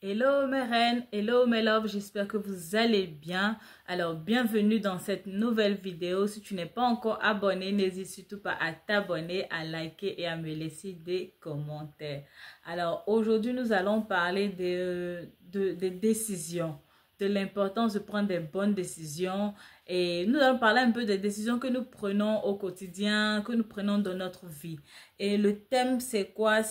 Hello mes reines, hello mes loves, j'espère que vous allez bien. Alors bienvenue dans cette nouvelle vidéo. Si tu n'es pas encore abonné, n'hésite surtout pas à t'abonner, à liker et à me laisser des commentaires. Alors aujourd'hui nous allons parler des décisions, de l'importance de prendre des bonnes décisions. Et nous allons parler un peu des décisions que nous prenons au quotidien, que nous prenons dans notre vie. Et le thème c'est quoi?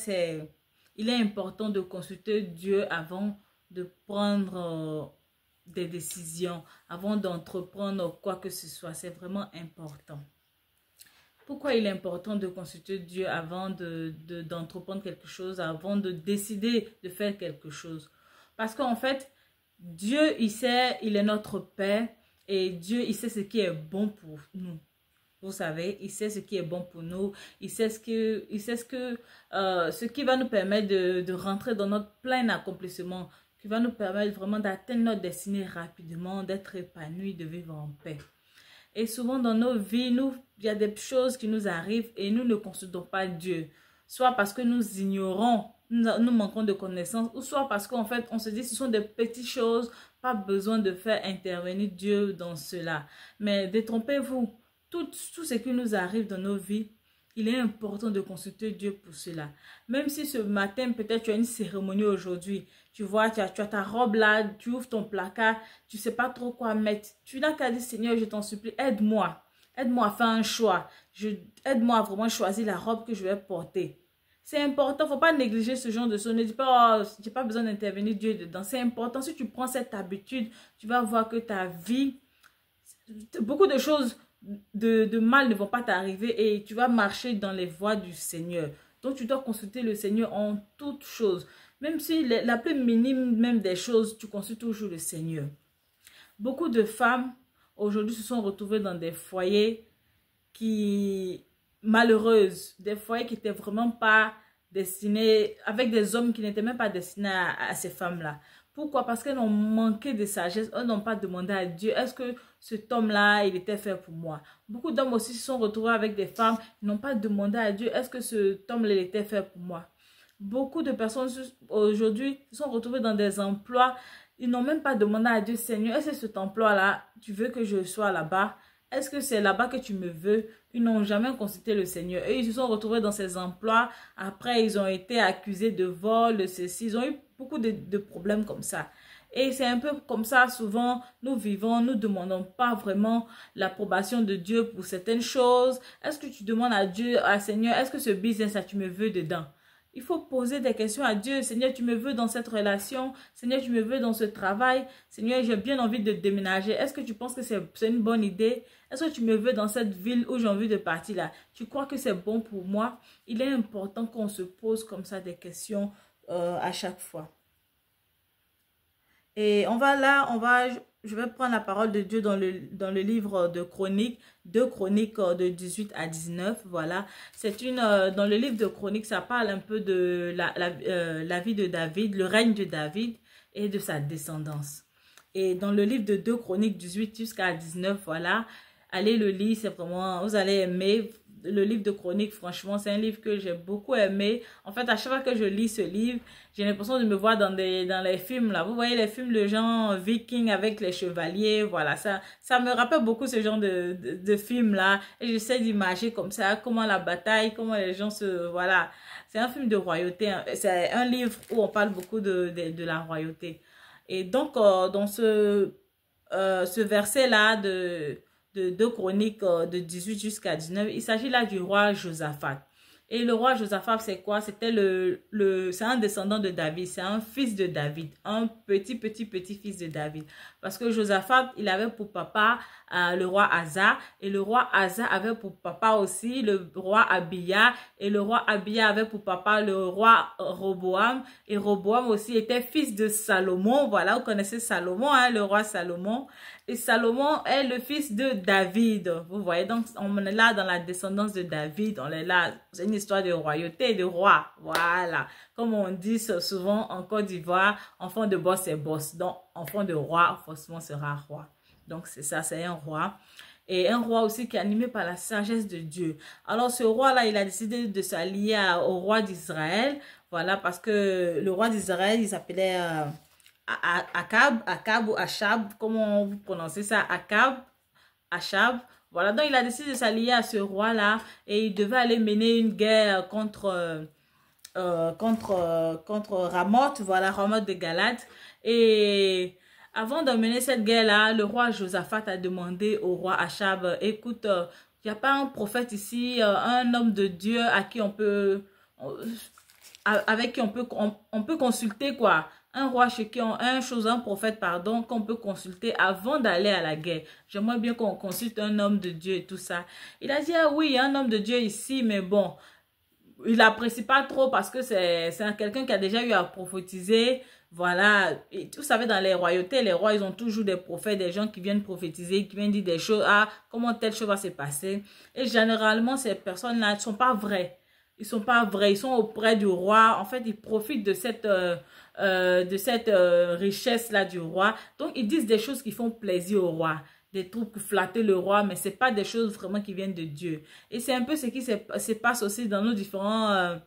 Il est important de consulter Dieu avant de prendre des décisions, avant d'entreprendre quoi que ce soit. C'est vraiment important. Pourquoi il est important de consulter Dieu avant d'entreprendre quelque chose, avant de décider de faire quelque chose? Parce qu'en fait, Dieu, il sait, il est notre Père et Dieu, il sait ce qui est bon pour nous. Vous savez, il sait ce qui est bon pour nous. Il sait ce qui va nous permettre de rentrer dans notre plein accomplissement, qui va nous permettre vraiment d'atteindre notre destinée rapidement, d'être épanoui, de vivre en paix. Et souvent dans nos vies, il y a des choses qui nous arrivent et nous ne consultons pas Dieu. Soit parce que nous ignorons, nous manquons de connaissances, ou soit parce qu'en fait, on se dit que ce sont des petites choses, pas besoin de faire intervenir Dieu dans cela. Mais détrompez-vous. Tout ce qui nous arrive dans nos vies, il est important de consulter Dieu pour cela. Même si ce matin, peut-être tu as une cérémonie aujourd'hui, tu vois, tu as ta robe là, tu ouvres ton placard, tu ne sais pas trop quoi mettre. Tu n'as qu'à dire, Seigneur, je t'en supplie, aide-moi. Aide-moi à faire un choix. Aide-moi à vraiment choisir la robe que je vais porter. C'est important, il ne faut pas négliger ce genre de choses. Ne dis pas, oh, je n'ai pas besoin d'intervenir Dieu dedans. C'est important. Si tu prends cette habitude, tu vas voir que ta vie, beaucoup de choses de mal ne vont pas t'arriver et tu vas marcher dans les voies du Seigneur. Donc tu dois consulter le Seigneur en toutes choses. Même si la plus minime même des choses, tu consultes toujours le Seigneur. Beaucoup de femmes aujourd'hui se sont retrouvées dans des foyers malheureuses, des foyers qui n'étaient vraiment pas destinés, avec des hommes qui n'étaient même pas destinés à ces femmes-là. Pourquoi? Parce qu'elles ont manqué de sagesse. Elles n'ont pas demandé à Dieu, est-ce que cet homme-là, il était fait pour moi? Beaucoup d'hommes aussi se sont retrouvés avec des femmes, ils n'ont pas demandé à Dieu, est-ce que cet homme-là, il était fait pour moi? Beaucoup de personnes aujourd'hui se sont retrouvées dans des emplois, ils n'ont même pas demandé à Dieu, Seigneur, est-ce que cet emploi-là, tu veux que je sois là-bas? Est-ce que c'est là-bas que tu me veux? Ils n'ont jamais consulté le Seigneur. Et ils se sont retrouvés dans ces emplois. Après, ils ont été accusés de vol, de ceci. Ils ont eu beaucoup de problèmes comme ça. Et c'est un peu comme ça, souvent, nous vivons, nous ne demandons pas vraiment l'approbation de Dieu pour certaines choses. Est-ce que tu demandes à Dieu, à Seigneur, est-ce que ce business, ça, tu me veux dedans? Il faut poser des questions à Dieu. Seigneur, tu me veux dans cette relation. Seigneur, tu me veux dans ce travail. Seigneur, j'ai bien envie de déménager. Est-ce que tu penses que c'est une bonne idée? Est-ce que tu me veux dans cette ville où j'ai envie de partir là? Tu crois que c'est bon pour moi? Il est important qu'on se pose comme ça des questions à chaque fois. Et je vais prendre la parole de Dieu dans le livre de Chroniques, 2 Chroniques de 18 à 19, voilà. Dans le livre de Chroniques, ça parle un peu de la vie de David, le règne de David et de sa descendance. Et dans le livre de 2 Chroniques 18 jusqu'à 19, voilà, allez le lire, c'est vraiment, vous allez aimer. Le livre de Chroniques, franchement, c'est un livre que j'ai beaucoup aimé. En fait, à chaque fois que je lis ce livre, j'ai l'impression de me voir dans les films, là. Vous voyez les films de gens vikings avec les chevaliers, voilà. Ça me rappelle beaucoup ce genre de films, là. Et j'essaie d'imaginer comme ça, comment la bataille, comment les gens voilà. C'est un film de royauté. C'est un livre où on parle beaucoup de la royauté. Et donc, dans ce verset-là de 2 Chroniques de 18 jusqu'à 19, il s'agit là du roi Josaphat. Et le roi Josaphat, c'est quoi? C'est un descendant de David, c'est un fils de David, un petit fils de David. Parce que Josaphat, il avait pour papa le roi Asa, et le roi Asa avait pour papa aussi le roi Abia, et le roi Abia avait pour papa le roi Roboam, et Roboam aussi était fils de Salomon. Voilà, vous connaissez Salomon, hein, le roi Salomon. Et Salomon est le fils de David. Vous voyez, donc on est là dans la descendance de David. On est là, c'est une histoire de royauté, de roi. Voilà. Comme on dit souvent en Côte d'Ivoire, enfant de boss est boss. Donc, enfant de roi, forcément sera roi. Donc, c'est ça, c'est un roi. et un roi aussi qui est animé par la sagesse de Dieu. Alors ce roi-là, il a décidé de s'allier au roi d'Israël, voilà, parce que le roi d'Israël, il s'appelait Akab ou Achab, comment vous prononcez ça, Achab. Voilà, donc il a décidé de s'allier à ce roi-là et il devait aller mener une guerre contre Ramoth, voilà, Ramoth de Galate. Et avant d'emmener cette guerre-là, le roi Josaphat a demandé au roi Achab, écoute, il n'y a pas un prophète ici, un homme de Dieu à qui on peut, avec qui on peut consulter quoi. Un roi chez qui un prophète, pardon, qu'on peut consulter avant d'aller à la guerre. J'aimerais bien qu'on consulte un homme de Dieu et tout ça. Il a dit, ah oui, il y a un homme de Dieu ici, mais bon, il l'apprécie pas trop parce que c'est quelqu'un qui a déjà eu à prophétiser. Voilà, et vous savez, dans les royautés, les rois, ils ont toujours des prophètes, des gens qui viennent prophétiser, qui viennent dire des choses, ah, comment telle chose va se passer. Et généralement, ces personnes-là ne sont pas vraies. Ils sont pas vrais, ils sont auprès du roi. En fait, ils profitent de cette richesse-là du roi. Donc, ils disent des choses qui font plaisir au roi. Des trucs pour flatter le roi, mais c'est pas des choses vraiment qui viennent de Dieu. Et c'est un peu ce qui se passe aussi dans nos différents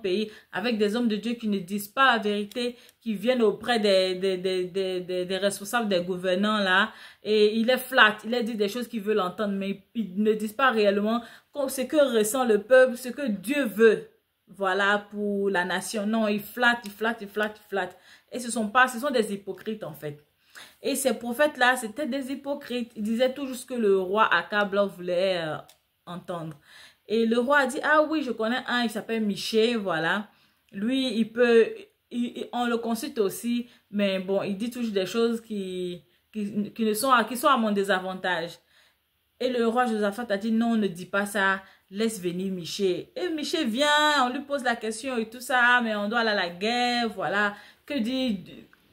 pays, avec des hommes de Dieu qui ne disent pas la vérité, qui viennent auprès des responsables, des gouvernants là, et ils les flattent, ils les disent des choses qu'ils veulent entendre, mais ils ne disent pas réellement ce que ressent le peuple, ce que Dieu veut, voilà, pour la nation. Non, ils flattent, ils flattent, ils flattent, ils flattent. Et ce sont des hypocrites en fait. Et ces prophètes-là, c'était des hypocrites. Ils disaient toujours ce que le roi Akab voulait entendre. Et le roi a dit, ah oui, je connais un, il s'appelle Michée, voilà. Lui, on le consulte aussi, mais bon, il dit toujours des choses qui sont à mon désavantage. Et le roi Josaphat a dit, non, ne dis pas ça, laisse venir Michée. Et Michée vient, on lui pose la question et tout ça, mais on doit aller à la guerre, voilà.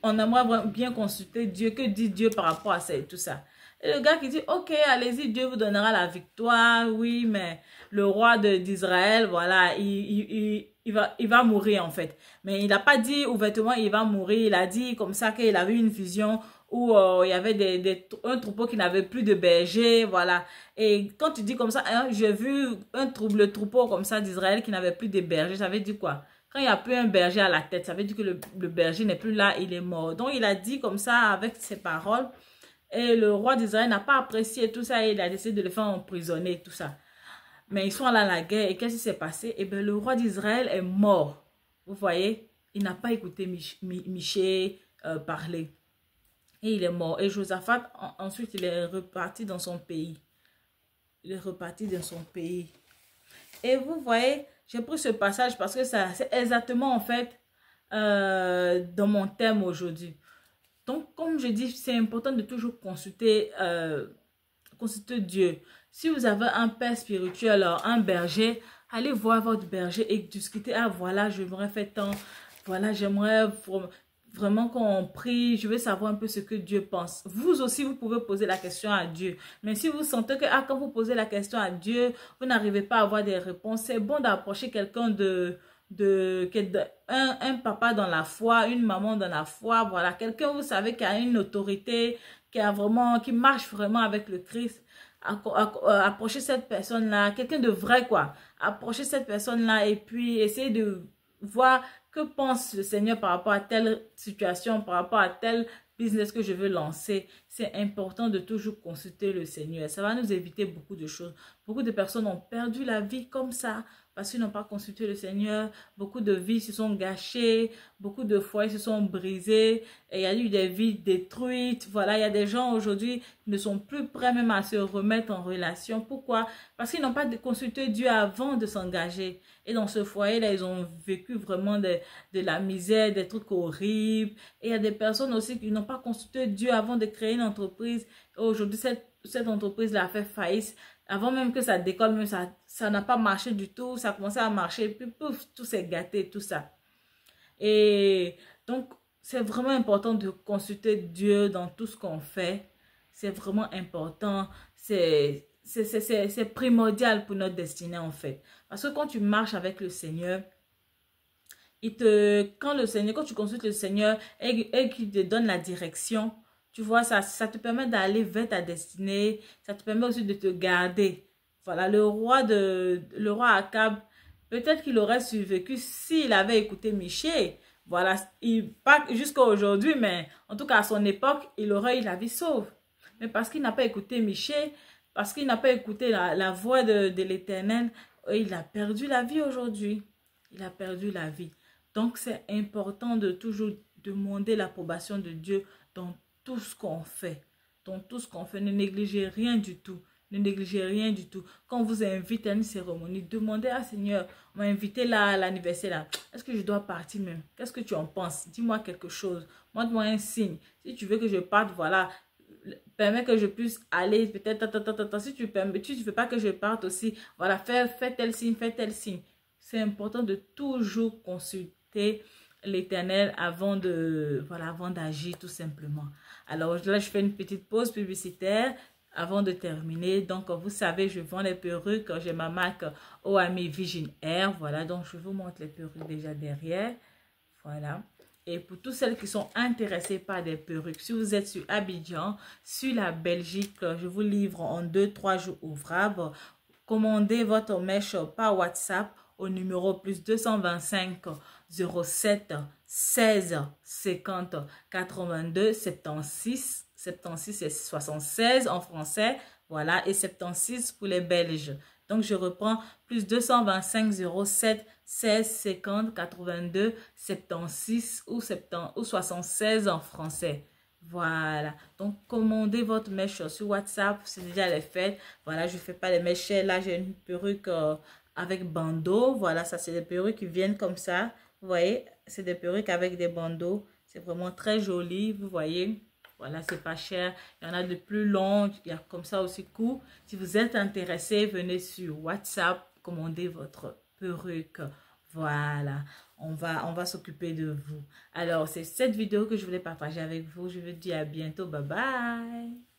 On aimerait bien consulter Dieu, que dit Dieu par rapport à ça et tout ça. Et le gars qui dit, ok, allez-y, Dieu vous donnera la victoire, oui, mais le roi d'Israël, voilà, il va mourir en fait. Mais il n'a pas dit ouvertement il va mourir, il a dit comme ça qu'il avait une vision où il y avait un troupeau qui n'avait plus de berger, voilà. Et quand tu dis comme ça, hein, j'ai vu le troupeau comme ça d'Israël qui n'avait plus de berger, ça veut dire quoi? Quand il n'y a plus un berger à la tête, ça veut dire que le berger n'est plus là, il est mort. Donc il a dit comme ça avec ses paroles. Et le roi d'Israël n'a pas apprécié tout ça et il a décidé de le faire emprisonner, tout ça. Mais ils sont allés à la guerre et qu'est-ce qui s'est passé? Eh bien, le roi d'Israël est mort. Vous voyez? Il n'a pas écouté Michée parler. Et il est mort. Et Josaphat, ensuite, il est reparti dans son pays. Il est reparti dans son pays. Et vous voyez, j'ai pris ce passage parce que c'est exactement en fait dans mon thème aujourd'hui. Donc, comme je dis, c'est important de toujours consulter Dieu. Si vous avez un père spirituel, un berger, allez voir votre berger et discuter. Ah, voilà, j'aimerais faire tant. Voilà, j'aimerais vraiment qu'on prie. Je veux savoir un peu ce que Dieu pense. Vous aussi, vous pouvez poser la question à Dieu. Mais si vous sentez que quand vous posez la question à Dieu, vous n'arrivez pas à avoir des réponses, c'est bon d'approcher quelqu'un un papa dans la foi, une maman dans la foi, voilà, quelqu'un vous savez qui a une autorité, qui marche vraiment avec le Christ. Approcher cette personne-là, quelqu'un de vrai quoi, approcher cette personne-là et puis essayer de voir que pense le Seigneur par rapport à telle situation, par rapport à tel business que je veux lancer. C'est important de toujours consulter le Seigneur. Ça va nous éviter beaucoup de choses. Beaucoup de personnes ont perdu la vie comme ça parce qu'ils n'ont pas consulté le Seigneur. Beaucoup de vies se sont gâchées, beaucoup de foyers se sont brisés, et il y a eu des vies détruites. Voilà, il y a des gens aujourd'hui qui ne sont plus prêts même à se remettre en relation. Pourquoi? Parce qu'ils n'ont pas consulté Dieu avant de s'engager. Et dans ce foyer-là, ils ont vécu vraiment de la misère, des trucs horribles. Et il y a des personnes aussi qui n'ont pas consulté Dieu avant de créer une entreprise. Aujourd'hui, cette entreprise-là a fait faillite. Avant même que ça décolle, même ça n'a pas marché du tout. Ça a commencé à marcher, puis pouf, tout s'est gâté, tout ça. Et donc, c'est vraiment important de consulter Dieu dans tout ce qu'on fait. C'est vraiment important. C'est primordial pour notre destinée, en fait. Parce que quand tu marches avec le Seigneur, quand tu consultes le Seigneur et qu'il te donne la direction, Tu vois, ça te permet d'aller vers ta destinée. Ça te permet aussi de te garder. Voilà, le roi Akab, peut-être qu'il aurait survécu s'il avait écouté Michée. Voilà, pas jusqu'à aujourd'hui, mais en tout cas à son époque, il aurait eu la vie sauve. Mais parce qu'il n'a pas écouté Michée, parce qu'il n'a pas écouté la voix de l'Éternel, il a perdu la vie aujourd'hui. Il a perdu la vie. Donc c'est important de toujours demander l'approbation de Dieu dans tout ce qu'on fait. Dans tout ce qu'on fait, ne négligez rien du tout. Ne négligez rien du tout. Quand on vous invite à une cérémonie, demandez à Seigneur, on m'a invité là à l'anniversaire là. Est-ce que je dois partir même? Qu'est-ce que tu en penses? Dis-moi quelque chose. Montre-moi un signe. Si tu veux que je parte, voilà. Permets que je puisse aller peut-être. Si tu permets, tu ne veux pas que je parte aussi. Voilà, fais tel signe, fais tel signe. C'est important de toujours consulter l'Éternel avant avant d'agir tout simplement. Alors là, je fais une petite pause publicitaire avant de terminer. Donc, vous savez, je vends les perruques. J'ai ma marque OAMI Vision Air. Voilà, donc je vous montre les perruques déjà derrière. Voilà. Et pour toutes celles qui sont intéressées par des perruques, si vous êtes sur Abidjan, sur la Belgique, je vous livre en 2-3 jours ouvrables. Commandez votre mèche par WhatsApp au numéro plus 225 07 16 50 82 76. 76 et 76 en français, voilà, et 76 pour les Belges. Donc, je reprends plus 225 07 16 50 82 76 ou 76 en français. Voilà, donc commandez votre mèche sur WhatsApp, c'est déjà les fêtes. Voilà, je ne fais pas les mèches. Là, j'ai une perruque avec bandeau. Voilà, ça, c'est des perruques qui viennent comme ça. Vous voyez, c'est des perruques avec des bandeaux. C'est vraiment très joli, vous voyez. Voilà, c'est pas cher. Il y en a de plus longs, il y a comme ça aussi court. Si vous êtes intéressé, venez sur WhatsApp, commandez votre perruque. Voilà, on va s'occuper de vous. Alors, c'est cette vidéo que je voulais partager avec vous. Je vous dis à bientôt. Bye bye.